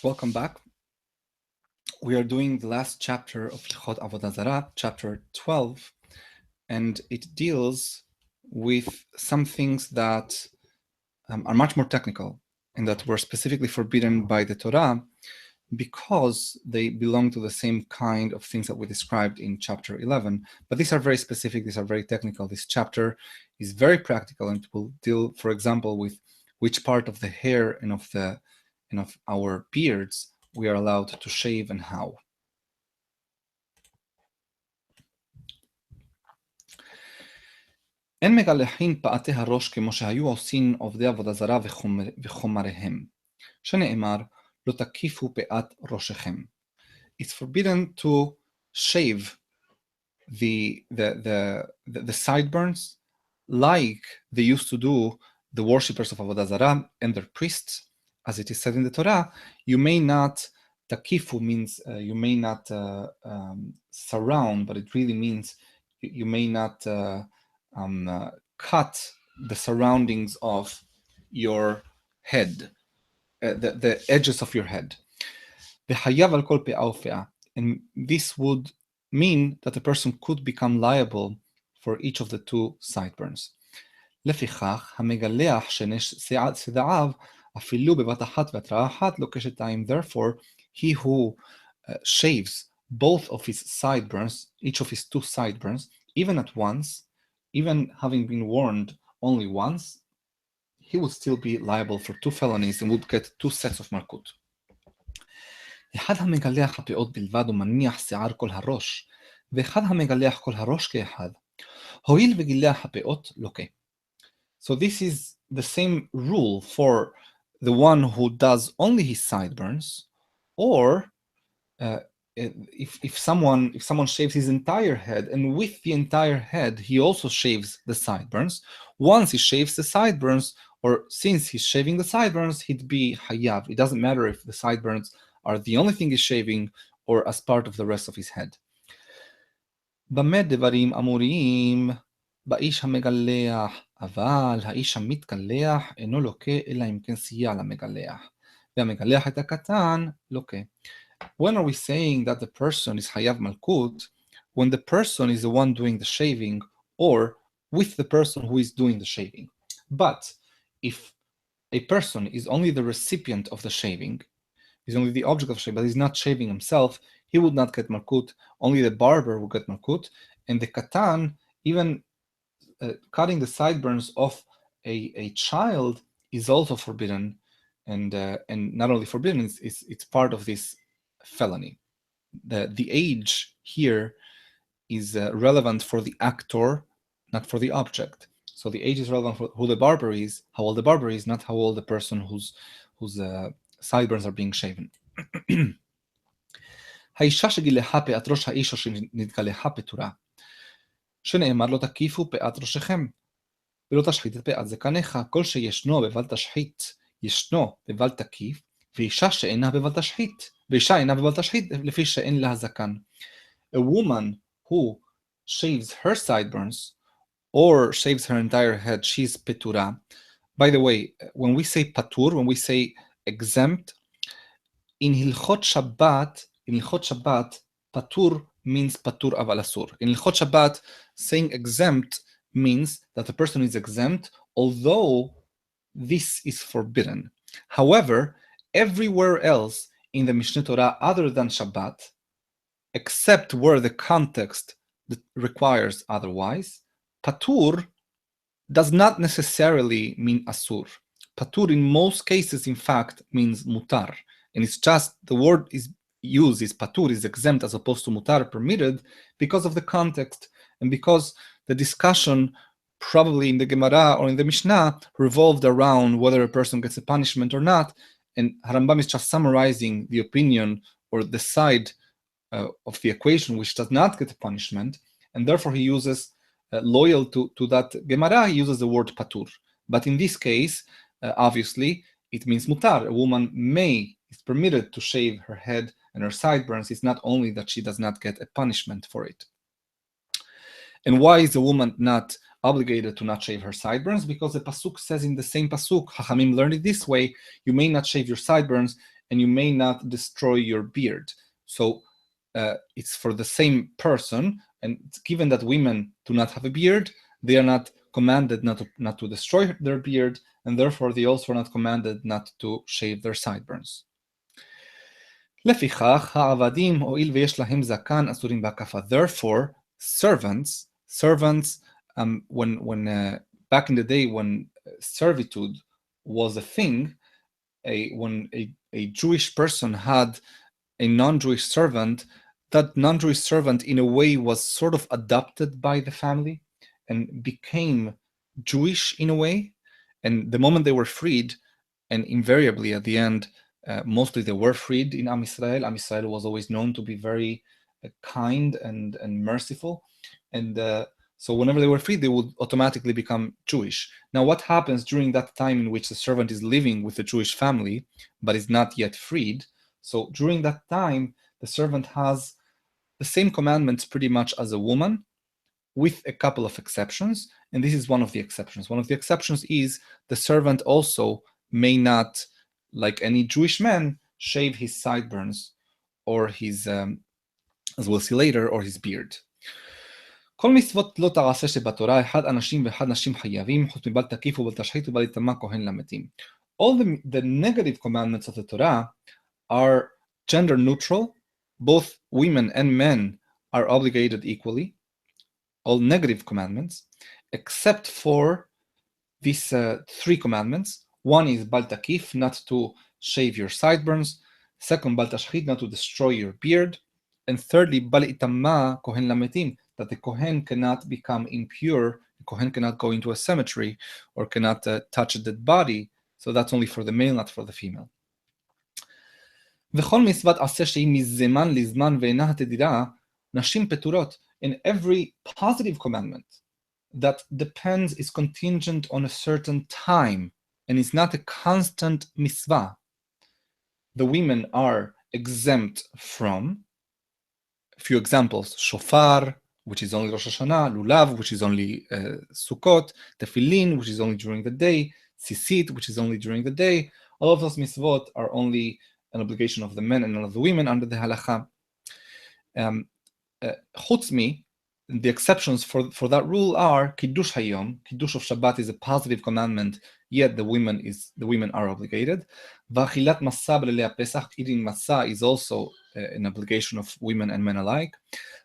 Welcome back. We are doing the last chapter of Avoda Zara, chapter 12, and it deals with some things that are much more technical and that were specifically forbidden by the Torah because they belong to the same kind of things that we described in chapter 11. But these are very specific, these are very technical. This chapter is very practical and will deal, for example, with which part of the hair and of our beards we are allowed to shave and how. אין מגלחין פאתי הראש כמו שהיו עושים עובדי עבודה זרה וחומריהם, שנאמר, לא תקיפו פאת ראשכם. It's forbidden to shave the sideburns like they used to do the worshippers of Avodah Zarah and their priests. As it is said in the Torah, you may not, takifu means you may not surround, but it really means you may not cut the surroundings of your head, the edges of your head. And this would mean that a person could become liable for each of the two sideburns. לפיכך, המגלח שדעיו אפילו בבת אחת והתראה אחת לוקש את העין. Therefore, he who shaves both of his sideburns, each of his two sideburns, even at once, even having been warned only once, he would still be liable for two felonies and would get two sets of malkut. אחד המגלח הפאות בלבד ומניח שיער כל הראש, ואחד המגלח כל הראש כאחד. הואיל וגילח הפאות לוקה. So this is the same rule for the one who does only his sideburns, or if someone shaves his entire head, and with the entire head he also shaves the sideburns. Once he shaves the sideburns, or since he's shaving the sideburns, he'd be hayav. It doesn't matter if the sideburns are the only thing he's shaving or as part of the rest of his head. במה דברים אמורים באיש המגלח, אבל האיש המתגלח אינו לוקה אלא אם כן סייע למגלח, והמגלח את הקטן לוקה. When are we saying that the person is hayav malkut? When the person is the one doing the shaving or with the person who is doing the shaving. But if a person is only the recipient of the shaving, is only the object of shaving, but he's not shaving himself, he would not get malkut. Only the barber would get malkut. And the katan, even cutting the sideburns of a child is also forbidden, and not only forbidden, it's part of this felony. The age here is relevant for the actor, not for the object. So the age is relevant for who the barber is, how old the barber is, not how old the person whose sideburns are being shaven. האישה שגילחה פאת ראש האיש או שנתגלחה פטורה, שנאמר לא תקיפו פאת ראשכם, ולא תשחית את פאת זקניך, כל שישנו בבל תשחית, ישנו בבל תקיף, ואישה שאינה בבל תשחית, ואישה אינה בבל תשחית, לפי שאין לה זקן. A woman who shaves her sideburns, or shaves her entire head, she's petura. By the way, when we say patur, when we say exempt, in Hilchot Shabbat, patur means patur aval asur. In Hilchot Shabbat, saying exempt means that the person is exempt, although this is forbidden. However, everywhere else in the Mishne Tora other than Shabbat, except where the context requires otherwise, patur does not necessarily mean asur. Patur in most cases, in fact, means mutar. And it's just the word is used is patur, is exempt as opposed to mutar, permitted, because of the context and because the discussion probably in the Gemara or in the Mishnah revolved around whether a person gets a punishment or not. And Harambam is just summarizing the opinion or the side of the equation which does not get a punishment, and therefore he uses loyal to that Gemara, he uses the word patur. But in this case, obviously, it means mutar. A woman is permitted to shave her head and her sideburns. It's not only that she does not get a punishment for it. And why is a woman not obligated to not shave her sideburns? Because the pasuk says in the same pasuk, Chachamim learned it this way: you may not shave your sideburns, and you may not destroy your beard. So it's for the same person, and given that women do not have a beard, they are not commanded not to destroy their beard, and therefore they also are not commanded not to shave their sideburns. לפיכך, העבדים, הואיל ויש להם זקן, אסורים בהקפה. Therefore, servants, when back in the day when servitude was a thing, when a Jewish person had a non-Jewish servant, that non-Jewish servant in a way was sort of adopted by the family and became Jewish in a way. And the moment they were freed, and invariably at the end, mostly they were freed in Am Yisrael. Am Yisrael was always known to be very kind and merciful. And so whenever they were freed, they would automatically become Jewish. Now, what happens during that time in which the servant is living with a Jewish family, but is not yet freed? So during that time, the servant has the same commandments pretty much as a woman, with a couple of exceptions. And this is one of the exceptions. One of the exceptions is the servant also may not, like any Jewish man, shave his sideburns or his, as we'll see later, or his beard. כל מצוות לא תעשה שבתורה, אחד אנשים ואחד נשים חייבים, חוץ מבל תקיף ובל תשחית ובל יטמא כהן למתים. All the negative commandments of the Torah are gender neutral. Both women and men are obligated equally. All negative commandments, except for these three commandments. One is bal takif, not to shave your sideburns. Second, bal tashchit, not to destroy your beard. And thirdly, bal itamma kohen lametim, that the kohen cannot become impure. The kohen cannot go into a cemetery or cannot touch a dead body. So that's only for the male, not for the female. וכל מצוות עשה שהיא מזמן לזמן ואינה התדירה, נשים פטורות. In every positive commandment that depends, is contingent on a certain time and is not a constant mitzvah, the women are exempt from. A few examples: shofar, which is only Rosh Hashanah; lulav, which is only Sukkot; tefillin, which is only during the day; tzitzit, which is only during the day. All of those mitzvot are only an obligation of the men and not of the women under the halacha. Chutzmi, the exceptions for that rule are Kiddush Hayom. Kiddush of Shabbat is a positive commandment, yet the women are obligated. Vachilat Masa b'leilei Pesach, eating Masa is also an obligation of women and men alike.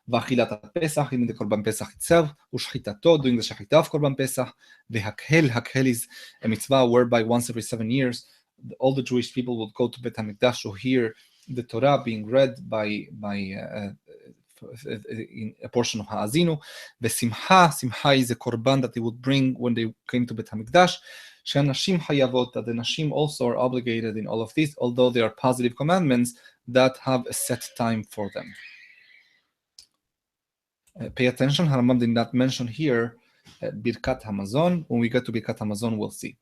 Vachilat Pesach, eating the Korban Pesach itself. Ushchitato, doing the Shechita of Korban Pesach. Hakhel is a mitzvah whereby once every 7 years, all the Jewish people would go to Bet HaMikdash to hear the Torah being read by in a portion of Ha'azinu. Simcha is a korban that they would bring when they came to Bet HaMikdash. She'anashim hayavot, that the nashim also are obligated in all of this, although they are positive commandments that have a set time for them. Pay attention, Harambam did not mention here Birkat Hamazon. When we get to Birkat Hamazon, we'll see.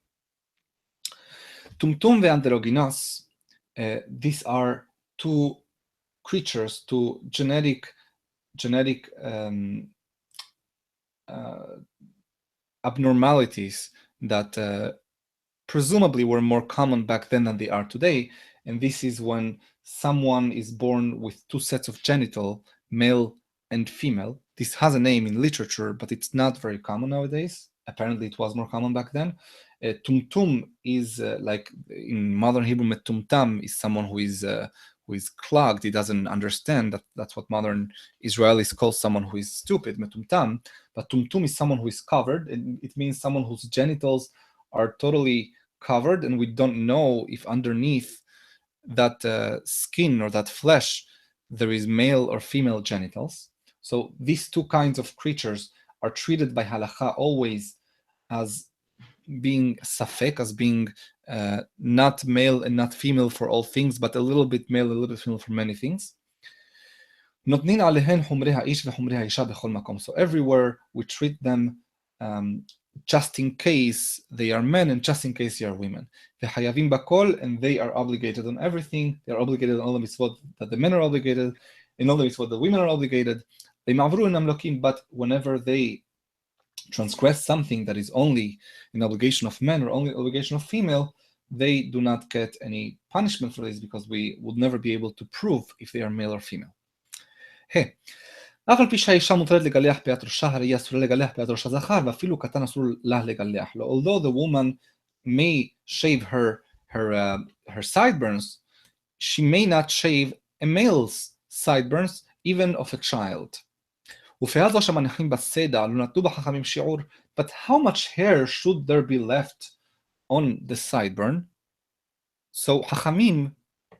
Tumtum ve'androginos, these are two creatures, two genetic abnormalities that presumably were more common back then than they are today. And this is when someone is born with two sets of genital, male and female. This has a name in literature, but it's not very common nowadays. Apparently it was more common back then. Tumtum is like in modern Hebrew, metumtam is someone who is clogged. He doesn't understand. That's what modern Israelis call someone who is stupid, metumtam. But tumtum is someone who is covered, and it means someone whose genitals are totally covered, and we don't know if underneath that skin or that flesh there is male or female genitals. So these two kinds of creatures are treated by halacha always as being safek, as being not male and not female for all things, but a little bit male, a little bit female for many things. So everywhere we treat them just in case they are men and just in case they are women. And they are obligated on everything. They are obligated on all the mitzvot that the men are obligated, and all the mitzvot that women are obligated. But whenever they transgress something that is only an obligation of men or only obligation of female, they do not get any punishment for this because we would never be able to prove if they are male or female. Hey. אף על פי שהאישה מותרת לגלח פאת ראשה, הרי אסור לגלח פאת ראש הזכר, ואפילו קטן אסור לה לגלח לו. Although the woman may shave her sideburns, she may not shave a male's sideburns, even of a child. ופאת זו שמניחים בסדע, לא נתנו בחכמים שיעור, but how much hair should there be left on the sideburn? So חכמים,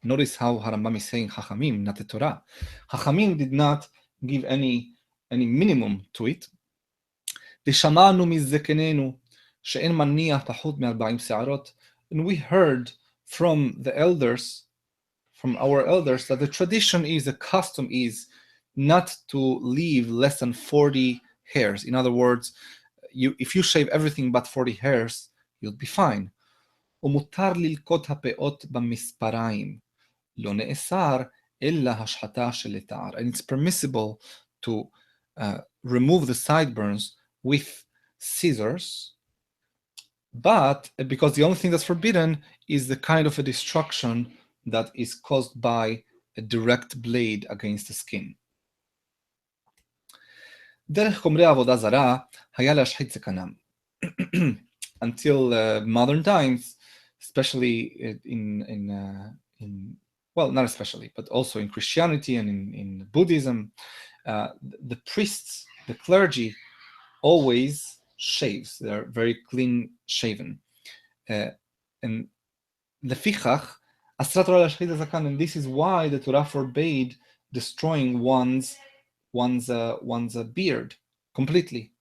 notice how Harambam is saying חכמים, not the Torah. חכמים did not give any minimum to it. ושמענו מזקנינו שאין מניח פחות מ-40 שערות. And we heard from the elders, from our elders, that the tradition is, the custom is not to leave less than 40 hairs. In other words, if you shave everything but 40 hairs, you'll be fine. ומותר ללקוט הפאות במספריים. לא נאסר אלא השחתה של התער. And it's permissible to remove the sideburns with scissors, but because the only thing that's forbidden is the kind of a destruction that is caused by a direct blade against the skin. דרך חומרי עבודה זרה היה להשחית זקנם. Until modern times, especially well, not especially, but also in Christianity and in Buddhism, the priests, the clergy, always shaves. They're very clean shaven. And לפיכך, אסרה תורה להשחית הזקן, and this is why the Torah forbade destroying one's beard completely.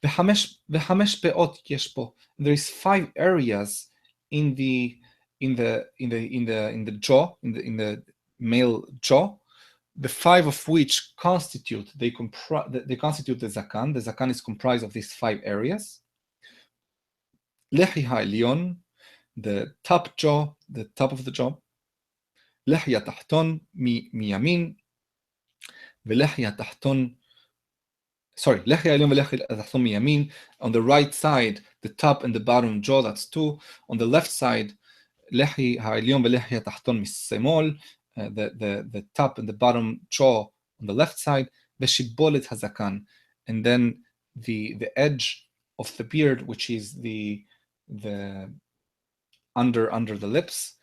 וחמש פאות יש פה. There is 5 areas in the jaw, in the male jaw, the 5 of which constitute the zakan. The zakan is comprised of these 5 areas. לחי העליון, the top jaw, the top of the jaw. לחי התחתון מימין, ולחי התחתון, לחי העליון ולחי התחתון מימין. On the right side, the top and the bottom jaw, that's 2. On the left side, לחי העליון ולחי התחתון משמאל, the top and the bottom jaw on the left side, ושיבולת הזקן, and then the edge of the beard, which is the under the lips.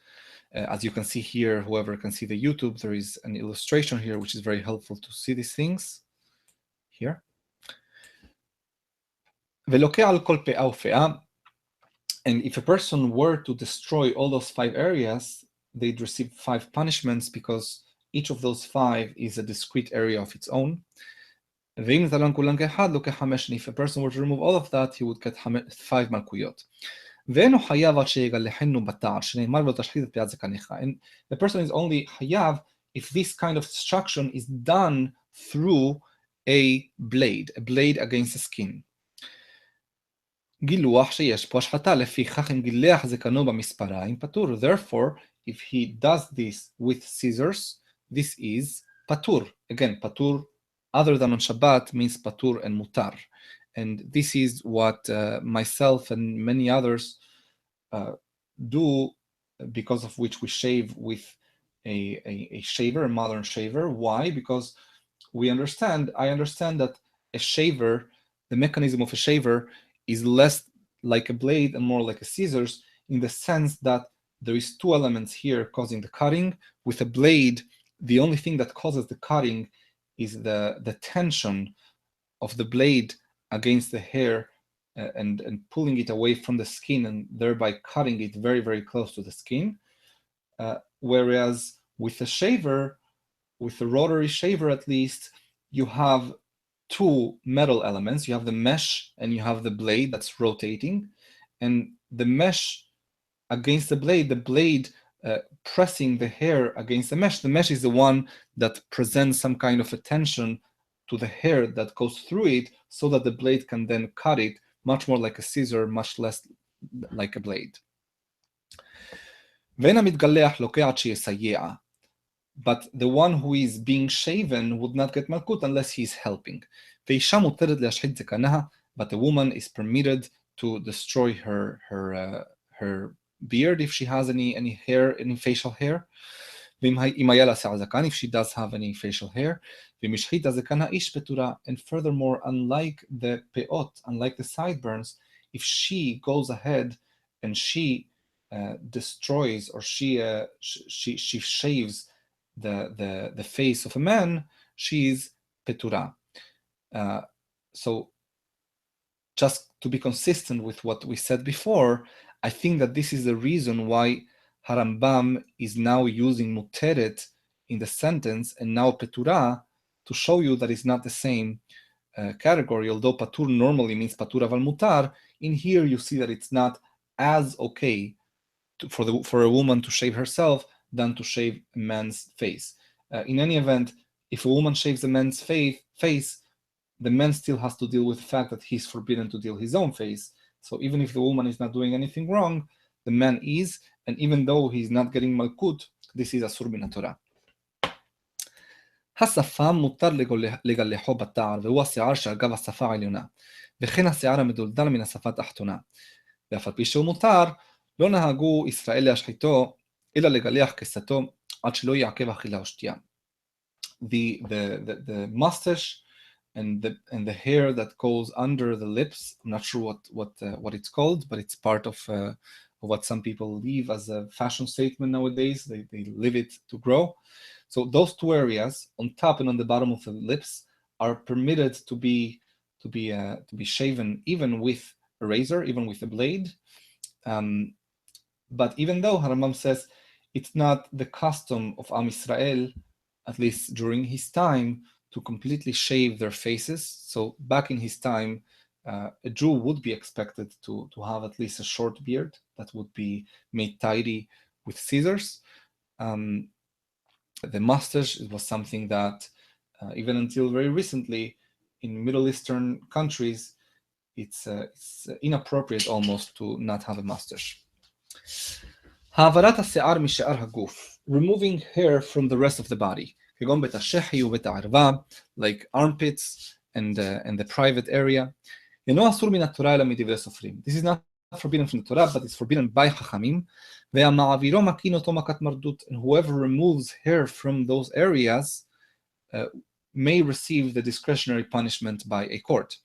As you can see here, whoever can see the YouTube, there is an illustration here which is very helpful to see these things here. ולוקח על כל פאה ופאה, and if a person were to destroy all those 5 areas, they'd receive 5 punishments because each of those 5 is a discrete area of its own. ואם זלן כולן כאחד, לוקח 5, and if a person were to remove all of that, he would get 5 מלכויות. ואינו חייב עד שיגלחנו בתער, שנאמר לו תשחית את פאת זקניך. And the person is only חייב if this kind of destruction is done through a blade against the skin. גילוח שיש פה השחתה, לפיכך אם גילח זקנו במספריים פטור. Therefore, if he does this with scissors, this is patur. Again, patur, other than on Shabbat, means patur and mutar. And this is what myself and many others do, because of which we shave with a shaver, a modern shaver. Why? Because I understand that a shaver, the mechanism of a shaver is less like a blade and more like a scissors, in the sense that there is 2 elements here causing the cutting. With a blade, the only thing that causes the cutting is the tension of the blade against the hair and pulling it away from the skin, and thereby cutting it very, very close to the skin. Whereas with a shaver, with a rotary shaver at least, you have 2 metal elements. You have the mesh and you have the blade that's rotating, and the mesh against the blade pressing the hair against the mesh. The mesh is the one that presents some kind of a tension to the hair that goes through it, so that the blade can then cut it much more like a scissor, much less like a blade. ואין המתגלח לוקח עד שיסייע. But the one who is being shaven would not get malkut unless he is helping. ואישה מותרת להשחית זקנها, but a woman is permitted to destroy her beard if she has any hair, any facial hair. אם היה לה שיער זקן, if she does have any facial hair. ומשחית הזקן האיש פטורה. And furthermore, unlike the peot, unlike the sideburns, if she goes ahead and she destroys or she shaves the face of a man, she is petura. So just to be consistent with what we said before, I think that this is the reason why Harambam is now using muteret in the sentence and now petura to show you that it's not the same category. Although patur normally means patur aval mutar, in here you see that it's not as okay for a woman to shave herself than to shave a man's face. In any event, if a woman shaves a man's face, the man still has to deal with the fact that he's forbidden to deal his own face. So even if the woman is not doing anything wrong, the man is, and even though he's not getting malkut, this is asur min Torah. השפם מותר לגלחו בתער, והוא השיער שעל גב השפה העליונה, וכן השיער המדולדל מן השפה התחתונה. ואף על פי שהוא מותר, לא נהגו ישראל להשחיתו, אלא לגלח כסתו, עד שלא יעכב אכילה או שתייה. The mustache and the hair that goes under the lips, I'm not sure what it's called, but it's part of what some people leave as a fashion statement nowadays. They leave it to grow. So those two areas, on top and on the bottom of the lips, are permitted to be shaven even with a razor, even with a blade. But even though Harambam says it's not the custom of Am Yisrael, at least during his time, to completely shave their faces. So back in his time, a Jew would be expected to have at least a short beard that would be made tidy with scissors. The mustache was something that even until very recently in Middle Eastern countries, it's inappropriate almost to not have a mustache. העברת השיער משאר הגוף, removing hair from the rest of the body. כגון בית השחי ובית הערווה, like armpits and the private area. אינו אסור מן התורה אלא מדברי סופרים. This is not forbidden from the Torah, but it's forbidden by חכמים. והמעבירו מקין אותו מכת מרדות, and whoever removes hair from those areas may receive the discretionary punishment by a court.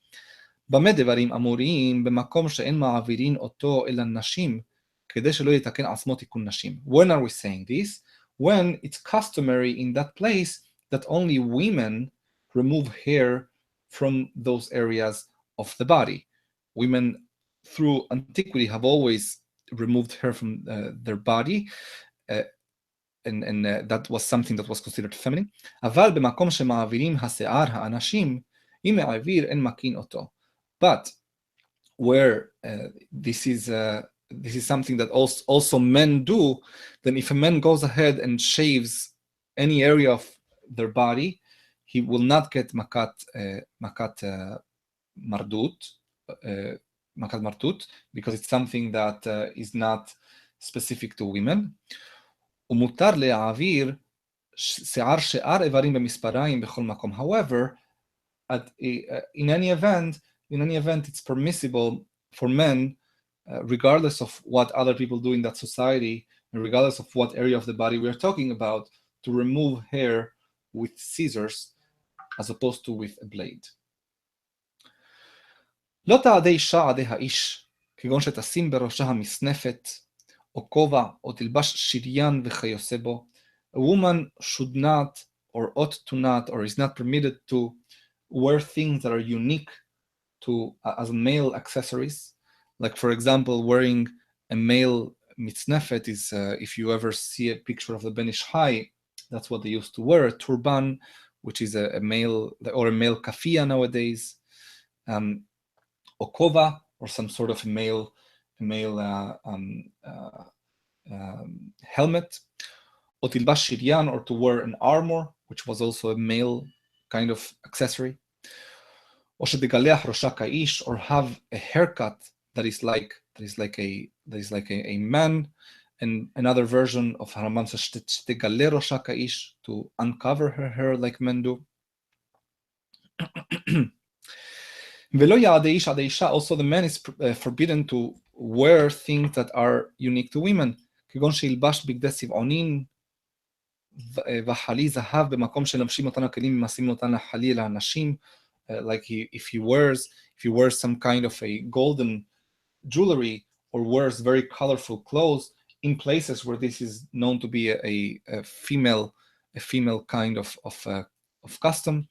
במה דברים אמוריים במקום שאין מעבירין אותו אלא נשים, כדי שלא יתקן עצמו תיקון נשים. When are we saying this? When it's customary in that place that only women remove hair from those areas of the body. Women through antiquity have always removed hair from their body, and that was something that was considered feminine. אבל במקום שמעבירים השיער האנשים, אם מעביר אין מקין אותו. But where this is something that also men do, then if a man goes ahead and shaves any area of their body, he will not get makat martut, because it's something that is not specific to women. ומותר להעביר שיער שאר איברים במספריים בכל מקום. However, in any event, it's permissible for men, regardless of what other people do in that society, and regardless of what area of the body we are talking about, to remove hair with scissors as opposed to with a blade. לא תעדי אישה עדי האיש, כגון שתשים בראשה המסנפת, או כובע, או תלבש שריין וכיוצא בו. A woman should not, or ought to not, or is not permitted to wear things that are unique to as male accessories. Like, for example, wearing a male mitznefet is, if you ever see a picture of the Ben Ish Hai, that's what they used to wear, a turban, which is a male, or a male kafia nowadays, or kova, or some sort of a male helmet, or tilbash shiryan, or to wear an armor, which was also a male kind of accessory, or shedegaleach rosha kaish, or have a haircut that is like a man. And another version of Harambam says shtegale rosha kaish, to uncover her hair like men do. Velo ya'adei ish adei isha, also the man is forbidden to wear things that are unique to women, כגון שילבש בגדי צבעונין וחלי זהב במקום שלבשים אותן הכלים ומעשים אותן החלי לאנשים, like if he wears some kind of a golden jewelry or wears very colorful clothes in places where this is known to be a female kind of custom.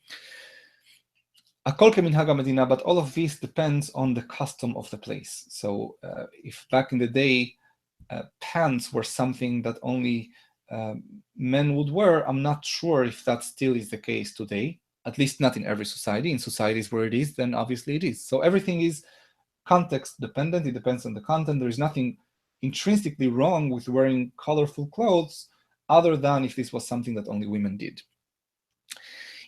הכל כמנהג המדינה, but all of this depends on the custom of the place. So if back in the day pants were something that only men would wear, I'm not sure if that still is the case today, at least not in every society. In societies where it is, then obviously it is. So everything is context dependent, it depends on the content. There is nothing intrinsically wrong with wearing colorful clothes other than if this was something that only women did.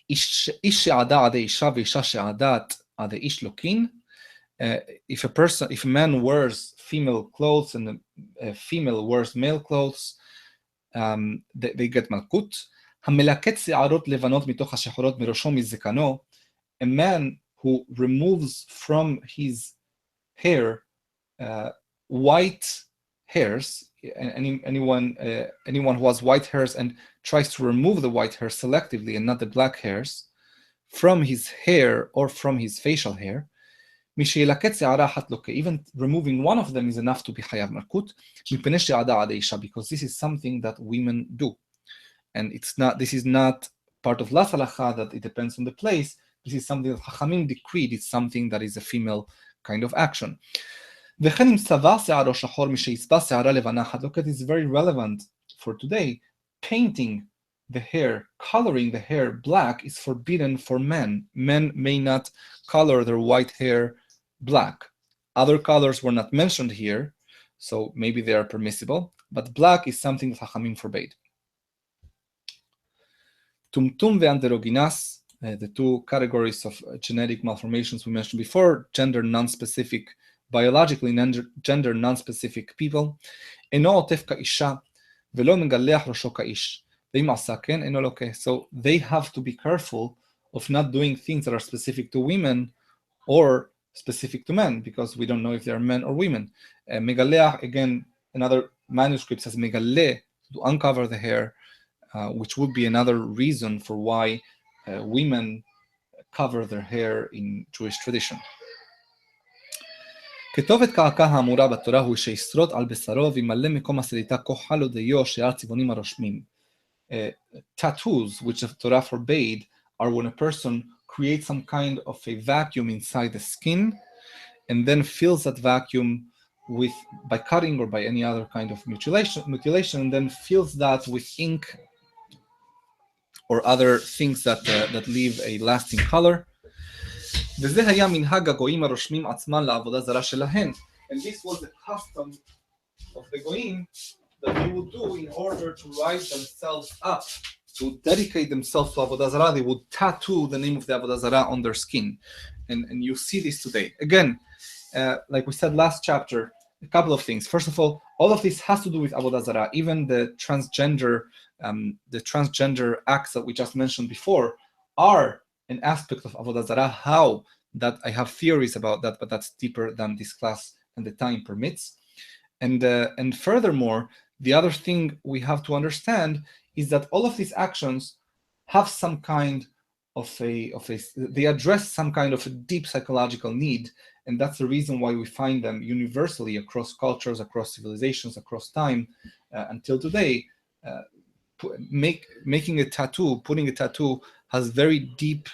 איש שעדה עדי אישה ואישה שעדת עדי איש לוקין. If a man wears female clothes and a female wears male clothes, they get מלכות. המלקט שערות לבנות מתוך השחורות מראשו מזקנו. A man who removes from his hair white hairs, anyone who has white hairs and tries to remove the white hair selectively and not the black hairs from his hair or from his facial hair, even removing one of them is enough to be חייב מלכות, because this is something that women do. And this is not part of las halacha that it depends on the place. This is something that Chachamim decreed. It's something that is a female kind of action. Look at it's very relevant for today. Painting the hair, coloring the hair black is forbidden for men. Men may not color their white hair black. Other colors were not mentioned here, so maybe they are permissible, but black is something that Chachamim forbade. Tumtum ve'androginas, the two categories of genetic malformations we mentioned before, gender non-specific, biologically gender non-specific people. אינו עוטף כאישה ולא מגלח ראשו כאיש. ואם עשה כן, אינו לוקה. So they have to be careful of not doing things that are specific to women or specific to men, because we don't know if they are men or women. מגלח, again, another manuscript says מגלה, to uncover the hair, which would be another reason for why women cover their hair in Jewish tradition. כתובת קעקע האמורה בתורה הוא שישרוט על בשרו וימלא מקום הסריטה כוחל ודיו שעל צבעונים הרושמים. Tattoos, which the Torah forbade, are when a person creates some kind of a vacuum inside the skin and then fills that vacuum by cutting or by any other kind of mutilation, and then fills that with ink or other things that leave a lasting color. וזה היה מנהג הגויים הרושמים עצמם לעבודה זרה שלהם. And this was the custom of the goyim that they would do in order to rise themselves up, to dedicate themselves to Avoda Zara. They would tattoo the name of the Avoda Zara on their skin. And you see this today. Again, like we said last chapter, a couple of things. First of all of this has to do with Avoda Zara. Even the transgender acts that we just mentioned before are an aspect of Avoda Zara. How? That I have theories about that, but that's deeper than this class and the time permits. And furthermore, the other thing we have to understand is that all of these actions have some kind of they address some kind of a deep psychological need, and that's the reason why we find them universally across cultures, across civilizations, across time, until today. Making a tattoo, putting a tattoo, has very deep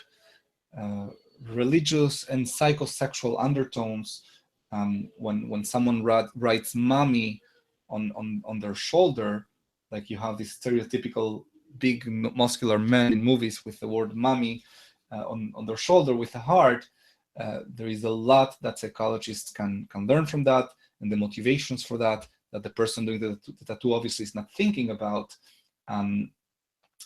religious and psychosexual undertones. When someone writes "mommy" on their shoulder, like you have this stereotypical big muscular men in movies with the word "mommy" on their shoulder with a heart, there is a lot that psychologists can learn from that, and the motivations for that the person doing the tattoo obviously is not thinking about.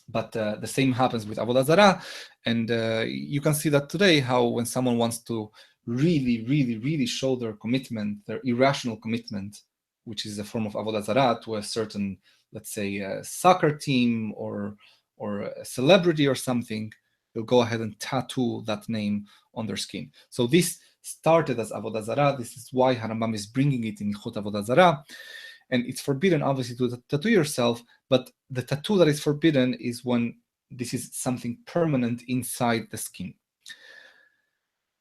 But the same happens with Avoda Zara, and you can see that today, how when someone wants to really show their commitment, their irrational commitment, which is a form of Avoda Zara, to a certain, let's say, a soccer team or a celebrity or something, they'll go ahead and tattoo that name on their skin. So this started as Avoda Zara. This is why Harambam is bringing it in Hilchot Avoda Zara. And it's forbidden, obviously, to tattoo yourself, but the tattoo that is forbidden is when this is something permanent inside the skin.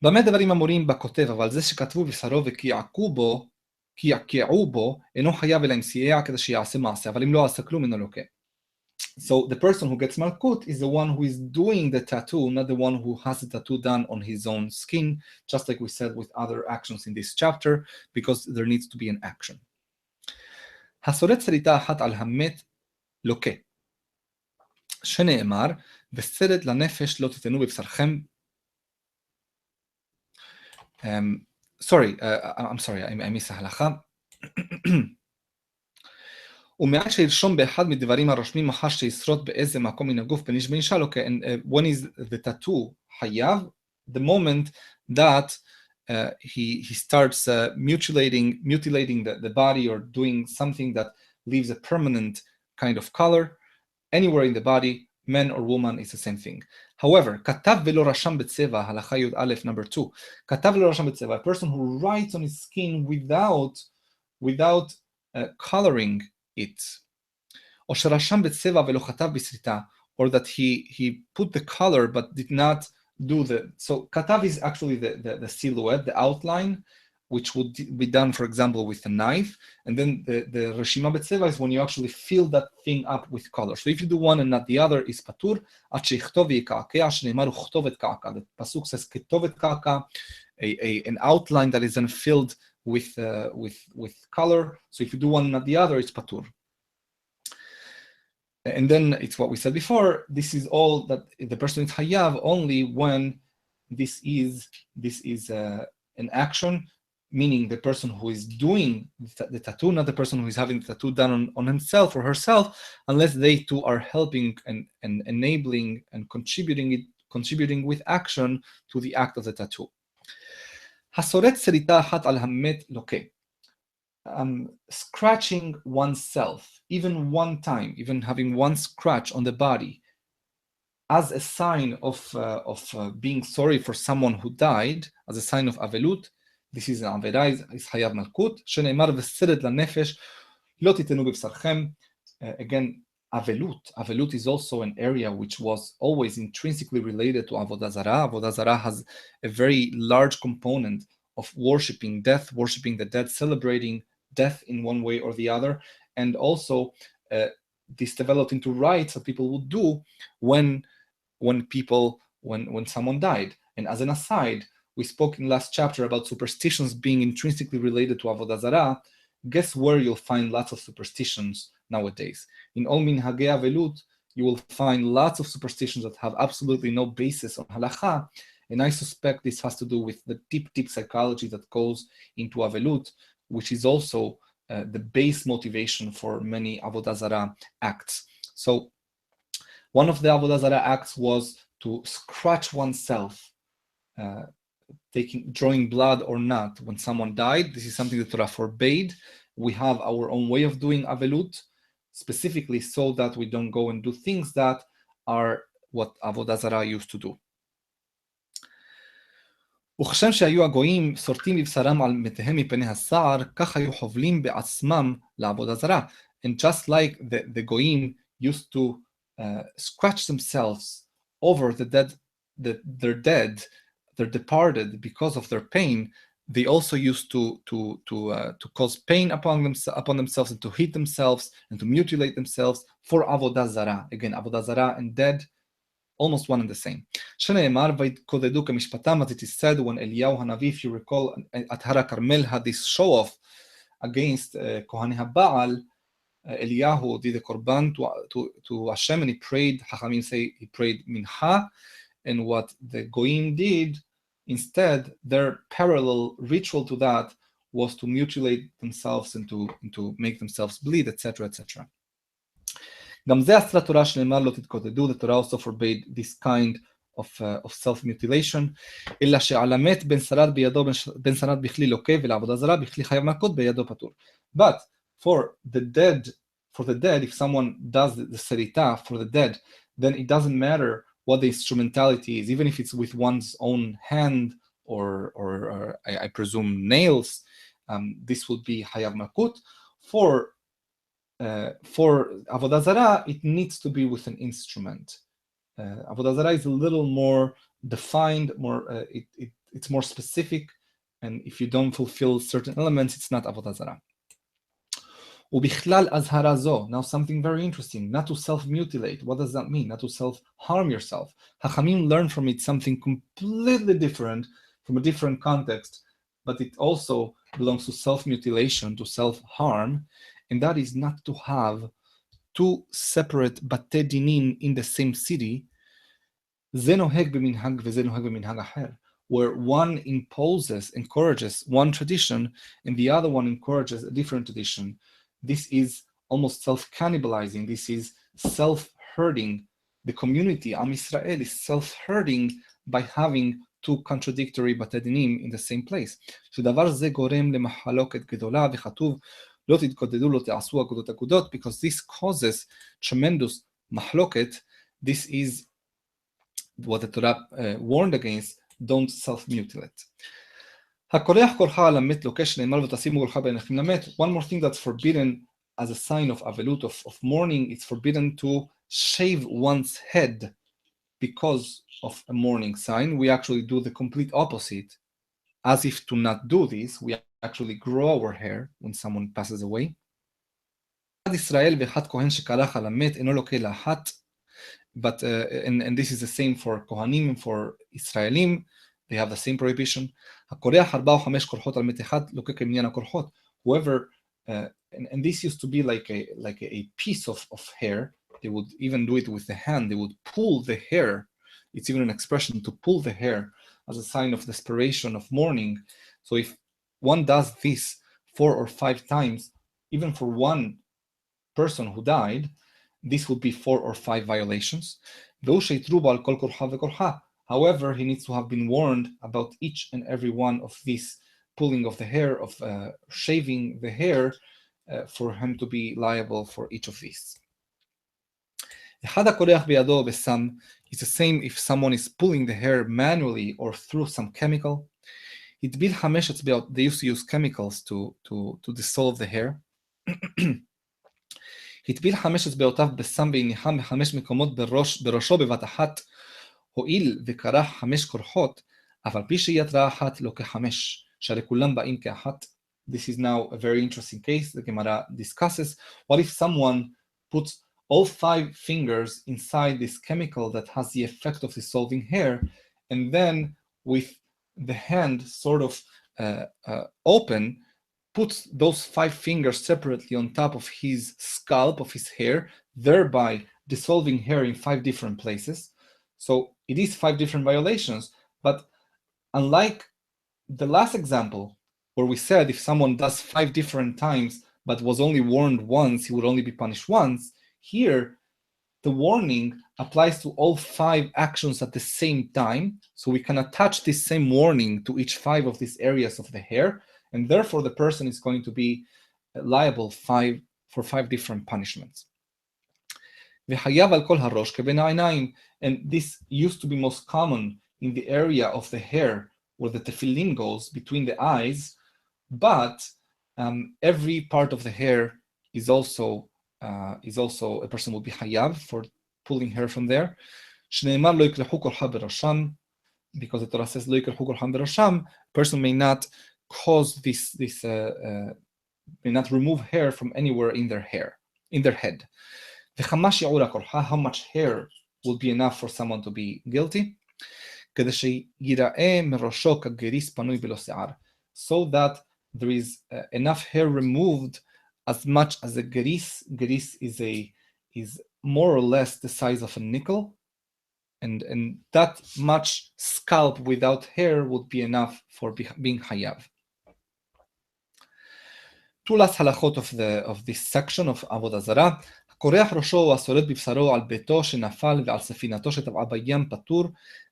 במה דברים אמורים בכותב, אבל זה שכתבו בשרו וקעקעו בו, אינו חייב אלא אם סייע כדי שיעשה מעשה, אבל אם לא עשה כלום אינו לוקה. So the person who gets malkut is the one who is doing the tattoo, not the one who has the tattoo done on his own skin, just like we said with other actions in this chapter, because there needs to be an action. הסורט שריטה אחת על המת לוקה. שנאמר, וסרט לנפש לא תיתנו בבשרכם. I'm sorry, I missed ההלכה. ומעט שירשום באחד מדברים הרושמים אחר שישרוט באיזה מקום מן הגוף בין איש ובין אישה לוקה. And when is the tattoo חייב? The moment that he starts mutilating the body or doing something that leaves a permanent kind of color anywhere in the body, man or woman, is the same thing. However, כתב ולא רשם בצבע, הלכה י"א, number 2, כתב ולא רשם בצבע, a person who writes on his skin without coloring it, או שרשם בצבע ולא כתב בסריטה, or that he put the color but did not do so katav is actually the silhouette, the outline, which would be done, for example, with a knife, and then the reshima b'tzeva is when you actually fill that thing up with color. So if you do one and not the other, is patur. Ad sheyichtov v'yika'akeh, shneimar uchtovet ka'aka. The pasuk says ketovet ka'aka, an outline that is then filled with color. So if you do one and not the other, it's patur. And then it's what we said before. This is all that the person is hayav only when this is an action, meaning the person who is doing the tattoo, not the person who is having the tattoo done on himself or herself, unless they two are helping and enabling and contributing with action to the act of the tattoo. הסורט שריטה אחת על המת לוקה. Scratching oneself, even one time, even having one scratch on the body, as a sign of being sorry for someone who died, as a sign of avelut, this is an Avoda, is Hayav Malkut, שנאמר וסרט לנפש, לא תיתנו בבשרכם. Again, Avelut is also an area which was always intrinsically related to Avoda Zara. Avoda Zara has a very large component of worshiping death, worshiping the dead, celebrating death in one way or the other, and also this developed into rites that people would do when someone died. And as an aside, we spoke in last chapter about superstitions being intrinsically related to Avoda Zara. Guess where you'll find lots of superstitions nowadays? In all Minhagei Avelut, you will find lots of superstitions that have absolutely no basis on halacha, and I suspect this has to do with the deep psychology that goes into Avelut, which is also the base motivation for many Avoda Zara acts. So one of the Avoda Zara acts was to scratch oneself, drawing blood or not when someone died. This is something the Torah forbade. We have our own way of doing Avelut, specifically so that we don't go and do things that are what Avoda Zara used to do. וכשם שהיו הגויים סורטים בבשרם על מתיהם מפני הסער, כך היו חובלים בעצמם לעבודה זרה. And just like the goyim used to scratch themselves over their departed because of their pain, they also used to cause pain upon themselves and to hit themselves and to mutilate themselves for Avoda Zara. Again, Avoda Zara and dead, almost one and the same. שנאמר, ויתקודדו כמשפטם, as it is said when Eliyahu Hanavi, if you recall, at Hara Carmel had this show-off against Kohanei HaBaal. Eliyahu did a korban to Hashem, and he prayed, Chachamim say he prayed mincha, and what the goyim did, instead, their parallel ritual to that was to mutilate themselves and to make themselves bleed, etc., etc. גם זה אסרה תורה שנאמר לא תתקודדו. The Torah also forbade this kind of self-mutilation. אלא שעל המת בין שרד בכלי לוקה ולעבודה זרה בכלי חייב מלכות בידו פטור. But for the dead, if someone does the serita for the dead, then it doesn't matter what the instrumentality is, even if it's with one's own hand or I presume nails, this would be Hayav Malkut. For Avodah Zara, it needs to be with an instrument. Avodah Zara is a little more defined, it's more specific, and if you don't fulfill certain elements, it's not Avodah Zara. ובכלל אזהרה זו, now something very interesting, not to self-mutilate. What does that mean? Not to self-harm yourself. Hachamim learn from it something completely different, from a different context, but it also belongs to self-mutilation, to self-harm, and that is not to have two separate bate dinin in the same city, זה נוהג במנהג וזה נוהג במנהג אחר, where one encourages one tradition, and the other one encourages a different tradition. This is almost self-cannibalizing. This is self-hurting. The community, Am Yisrael, is self-hurting by having two contradictory bate dinim in the same place. שדבר זה גורם למחלוקת גדולה, וכתוב לא תתקודדו, לא תעשו אגודות אגודות, because this causes tremendous מחלוקת. This is what the Torah warned against. Don't self-mutilate. הקולח קולך על המת לוקש נאמר ותשימו קולך בעיניכם למת. One more thing that's forbidden as a sign of avelut, of mourning, it's forbidden to shave one's head because of a mourning sign. We actually do the complete opposite. As if to not do this, we actually grow our hair when someone passes away. ישראל ואחד כהן שקלח על המת אינו לוקה לאחת. But and this is the same for Kohanim and for Israelim. They have the same prohibition. הקורח 4 או 5 קורחות על מת אחד לוקה כמניין הקורחות. Whoever and this used to be like a piece of hair. They would even do it with the hand. They would pull the hair. It's even an expression, to pull the hair, as a sign of desperation, of mourning. So if one does this 4 or 5 times, even for one person who died, this would be 4 or 5 violations. However, he needs to have been warned about each and every one of these pulling of the hair, of shaving the hair, for him to be liable for each of these. אחד הקולח בידו בסם, it's the same if someone is pulling the hair manually or through some chemical. הטביל 5 אצבעות, they used to use chemicals to dissolve the hair. הטביל 5 אצבעותיו בסם והניחם ב5 מקומות בראשו בבת אחת, הואיל וקרח 5 קורחות, אף על פי שהיא התראה אחת לא כ5, שהרי כולם באים כאחת. This is now a very interesting case. The Gemara discusses, what if someone puts all 5 fingers inside this chemical that has the effect of dissolving hair, and then with the hand sort of open, puts those 5 fingers separately on top of his scalp, of his hair, thereby dissolving hair in 5 different places. So it is 5 different violations, but unlike the last example, where we said if someone does 5 different times but was only warned once, he would only be punished once, here the warning applies to all 5 actions at the same time, so we can attach this same warning to each 5 of these areas of the hair, and therefore the person is going to be liable for 5 different punishments. וחייב על כל הראש כבין העיניים, and this used to be most common in the area of the hair where the tefillin goes between the eyes, but every part of the hair is also a person will be hayav for pulling hair from there. שנאמר לא יקרחו קולחה בראשם, because the Torah says לא יקרחו קולחם בראשם, person may not cause may not remove hair from anywhere in their head. וכמה שיעור הקולחה, how much hair will be enough for someone to be guilty? כדי שיראה מראשו כגריס פנוי בלא שיער, so that there is enough hair removed as much as a geris. Geris is more or less the size of a nickel, and that much scalp without hair would be enough for being hayav. 2 last halachot of this section of Avodah Zara. הקורח ראשו או הסולט בבשרו על ביתו שנפל ועל ספינתו שטבעה בים פטור,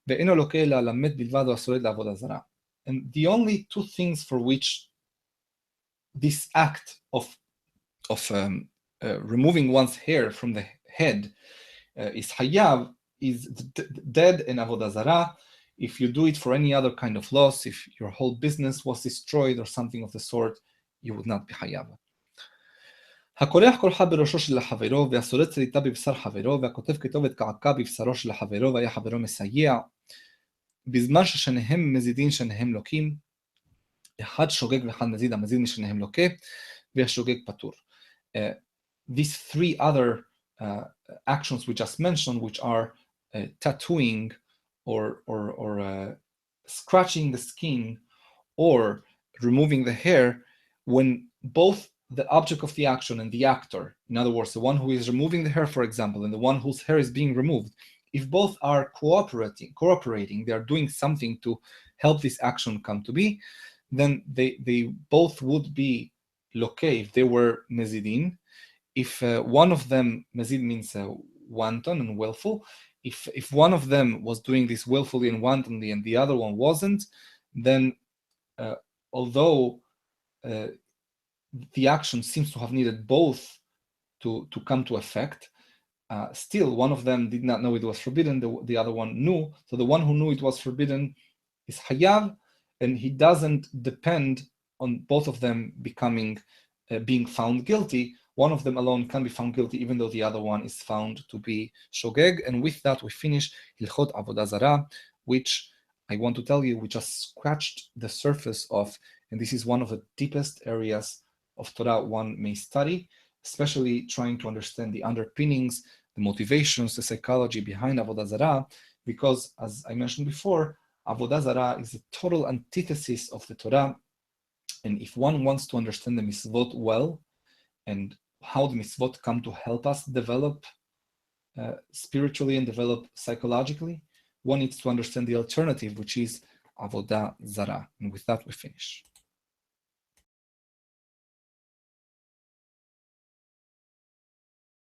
ואינו לוקה אלא על המת בלבד או הסולט לעבודה זרה. And the only 2 things for which this act of removing one's hair from the head is hayav is dead and avodah zara. If you do it for any other kind of loss, if your whole business was destroyed or something of the sort, you would not be חייב. הקולח קולחה בראשו של החברו, והסולט שריטה בבשר חברו, והכותב כתובת קעקע בבשרו של החברו, והיה חברו מסייע. בזמן ששניהם מזידין שניהם לוקים, אחד שוגג ואחד מזיד, המזיד משניהם לוקה, והשוגג פטור. These three other actions we just mentioned, which are tattooing or scratching the skin or removing the hair, when both the object of the action and the actor, in other words, the one who is removing the hair, for example, and the one whose hair is being removed, if both are cooperating, they are doing something to help this action come to be, then they both would be loke if they were mezidin. If one of them, mezid means wanton and willful, if one of them was doing this willfully and wantonly and the other one wasn't, then although the action seems to have needed both to come to effect, still one of them did not know it was forbidden, the other one knew. So the one who knew it was forbidden is hayav, and he doesn't depend on both of them being found guilty. One of them alone can be found guilty even though the other one is found to be shogeg. And with that we finish Hilchot Avoda Zara, which I want to tell you we just scratched the surface of, and this is one of the deepest areas of Torah one may study, especially trying to understand the underpinnings, the motivations, the psychology behind Avoda Zara, because as I mentioned before, Avoda Zara is a total antithesis of the Torah. And if one wants to understand the mitzvot well, and how the mitzvot come to help us develop spiritually and develop psychologically, one needs to understand the alternative, which is Avoda Zara. And with that, we finish.